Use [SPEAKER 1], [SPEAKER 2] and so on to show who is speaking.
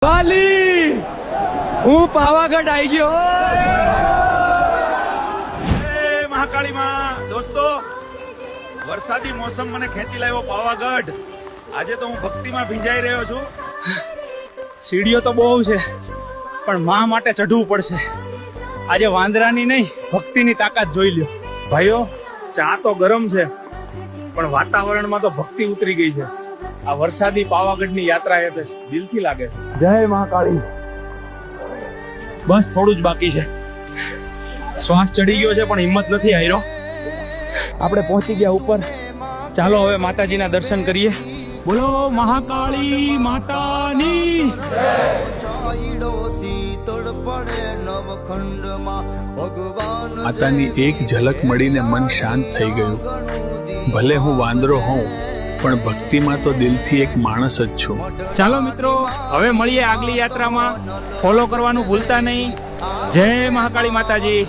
[SPEAKER 1] વાલી હું પાવાગઢ આવી ગયો.
[SPEAKER 2] મહાકાળી માં દોસ્તો, વરસાદી મોસમ મને ખેંચી લાવ્યો પાવાગઢ. આજે તો હું ભક્તિમાં ભીંજાઈ રહ્યો છું.
[SPEAKER 1] સીડીઓ તો બહુ છે પણ માં માટે ચઢવું પડશે. આજે વાંદરાની નહીં ભક્તિની તાકાત જોઈ લ્યો. ભાઈઓ, ચા તો ગરમ છે પણ વાતાવરણમાં તો ભક્તિ ઉતરી ગઈ છે. આ વરસાદી પાવાગઢની યાત્રા એ દિલથી લાગે છે. જય મહાકાળી. બસ થોડું જ બાકી છે. શ્વાસ ચડી ગયો છે પણ હિંમત નથી હાર્યો. આપણે પહોંચી ગયા ઉપર. ચાલો હવે માતાજીના દર્શન કરીએ. બોલો મહાકાળી માતાની.
[SPEAKER 3] માતાની એક ઝલક મળીને મન શાંત થઈ ગયું. ભલે હું વાંદરો હોઉં પણ ભક્તિમાં તો દિલથી એક માણસ જ છું.
[SPEAKER 1] ચાલો મિત્રો, હવે મળીએ આગલી યાત્રામાં. ફોલો કરવાનું ભૂલતા નહીં. જય મહાકાળી માતાજી.